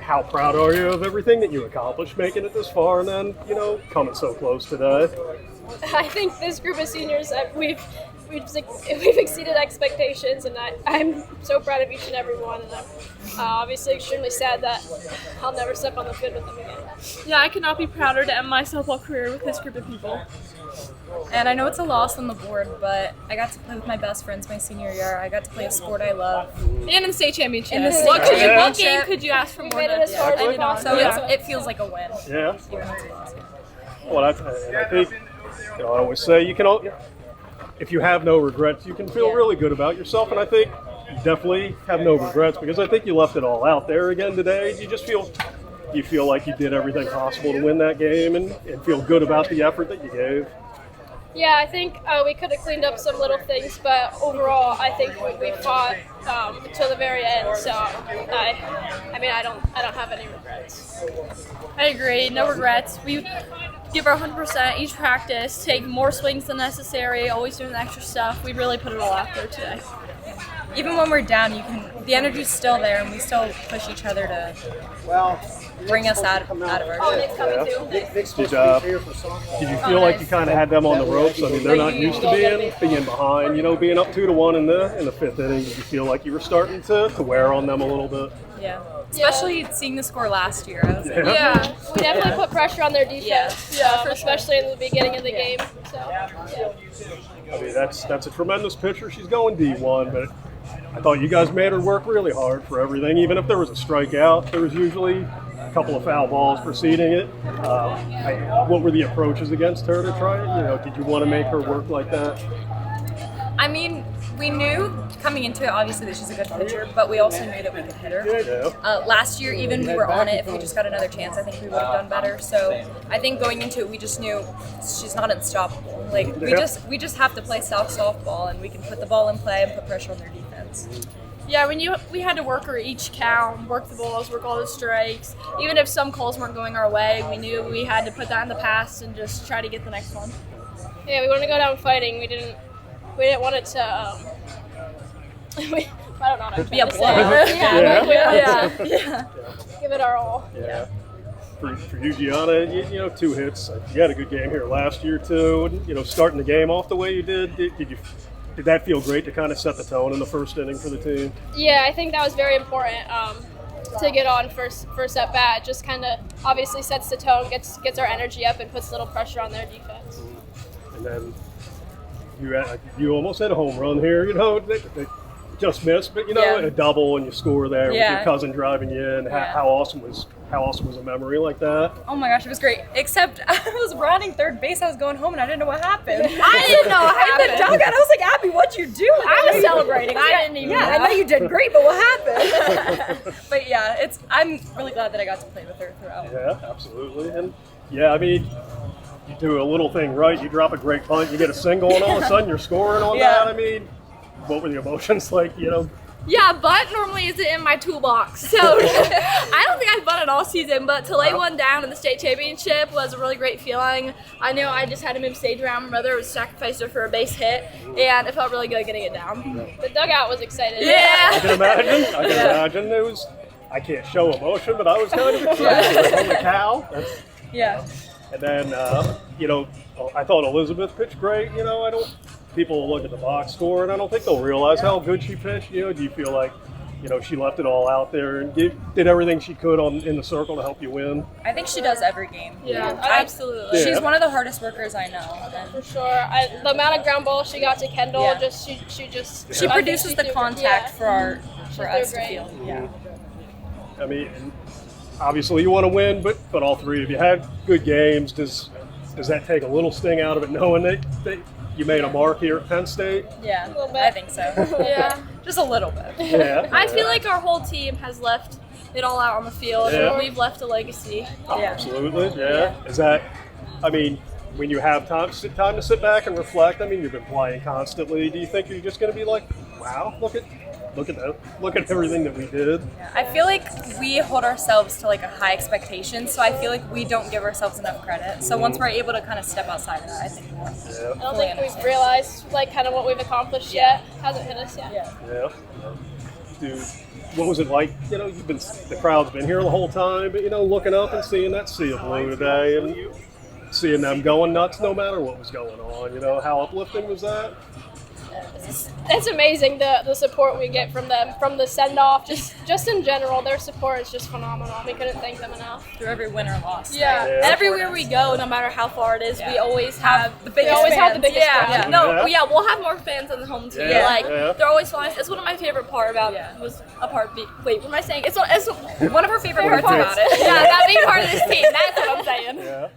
how proud are you of everything that you accomplished, making it this far, and then, coming so close today? I think this group of seniors, we've exceeded expectations, and I'm so proud of each and every one, and I'm obviously extremely sad that I'll never step on the field with them again. Yeah, I could not be prouder to end my softball career with this group of people. And I know it's a loss on the board, but I got to play with my best friends my senior year. I got to play a sport I love. And in the state championship. What game could you ask for more made it as far as we possibly So it feels like a win. Yeah. Even though it's a loss. Well, I think, I always say if you have no regrets, you can feel really good about yourself, and I think you definitely have no regrets because I think you left it all out there again today. You feel like you did everything possible to win that game and feel good about the effort that you gave. Yeah, I think we could have cleaned up some little things, but overall, I think we fought until the very end. So I don't have any regrets. I agree. No regrets. We give our 100% each practice, take more swings than necessary, always doing the extra stuff. We really put it all out there today. Even when we're down, the energy's still there, and we still push each other to bring us out of our Oh, Nick's coming too. Did you feel like you kind of had them on the ropes? I mean, they're not used to being behind, being up 2-1 in the fifth inning. Did you feel like you were starting to wear on them a little bit? Yeah. Especially seeing the score last year. I was like, Yeah, we definitely put pressure on their defense, Yeah, for especially in the beginning of the game. So, I mean, that's a tremendous pitcher. She's going D1, but I thought you guys made her work really hard for everything. Even if there was a strikeout, there was usually a couple of foul balls preceding it. What were the approaches against her to try it? Did you want to make her work like that? I mean, we knew coming into it, obviously, that she's a good pitcher, but we also knew that we could hit her. Yeah. Last year, even we were on it. If we just got another chance, I think we would have done better. So I think going into it, we just knew she's not unstoppable. Like we just have to play softball, and we can put the ball in play and put pressure on their defense. Yeah, we had to work her each count, work the balls, work all the strikes. Even if some calls weren't going our way, we knew we had to put that in the past and just try to get the next one. yeah, we wanted to go down fighting. We didn't want it to. I don't know what I'm Be a trying to blow. say. Yeah. Give it our all. Yeah. For you, Gianna, 2 hits. You had a good game here last year too. And, starting the game off the way you did, did that feel great to kind of set the tone in the first inning for the team? Yeah, I think that was very important to get on first at bat. Just kind of obviously sets the tone, gets our energy up, and puts a little pressure on their defense. And then you almost had a home run here. They just missed, but a double and you score there with your cousin driving you in. How awesome was a memory like that? Oh my gosh, it was great. Except I was running third base. I was going home and I didn't know what happened. I didn't know what happened. In the dugout, I was like, Abby, what'd you do? I was celebrating. I didn't even know. I know you did great, but what happened? But yeah, I'm really glad that I got to play with her throughout. Yeah, absolutely. And I mean, you do a little thing right, you drop a great punt, you get a single, and all of a sudden you're scoring on that. I mean, what were the emotions like, Yeah, bunt normally isn't in my toolbox, so I don't think I've bunted all season, but to lay one down in the state championship was a really great feeling. I know I just had to move stage around. My brother was sacrificed her for a base hit, and it felt really good getting it down. The dugout was excited. I can imagine. I can't show emotion, but I was kind of excited. Holy cow. Yeah. And then, I thought Elizabeth pitched great. People will look at the box score, and I don't think they'll realize how good she pitched. Do you feel like, she left it all out there and did everything she could in the circle to help you win? I think she does every game. Yeah, absolutely. She's one of the hardest workers I know. For sure. The amount of ground balls she got to Kendall, she produces the contact for us to great. feel. Yeah. I mean, obviously you want to win, but all three of you had good games. Does that take a little sting out of it, knowing that you made a mark here at Penn State? Yeah, A little bit. I think so. Yeah. Just a little bit. Yeah. I feel like our whole team has left it all out on the field, Yeah. and we've left a legacy. Absolutely, yeah. Is that, when you have time to sit back and reflect, you've been playing constantly, do you think you're just going to be like, wow, look at everything that we did? I feel like we hold ourselves to like a high expectation, so I feel like we don't give ourselves enough credit. So once we're able to kind of step outside of that, I think we'll I don't think we've realized kind of what we've accomplished yet. Hasn't hit us yet. Yeah. dude, what was it like? You know, the crowd's been here the whole time, but looking up and seeing that sea of blue today and seeing them going nuts no matter what was going on. How uplifting was that? It's amazing the support we get from them, from the send-off, just in general. Their support is just phenomenal. We couldn't thank them enough. Through every win or loss. Yeah. Yeah. Everywhere we go, no matter how far it is, we always have the biggest always have the fans. biggest Yeah. crowd. No, we'll have more fans on the home team. Yeah. Like Yeah. they're always flying. It's one of my favorite part about was a part. Wait, what am I saying? It's one of her favorite parts about it. Yeah, that being part of this team. That's what I'm saying. Yeah.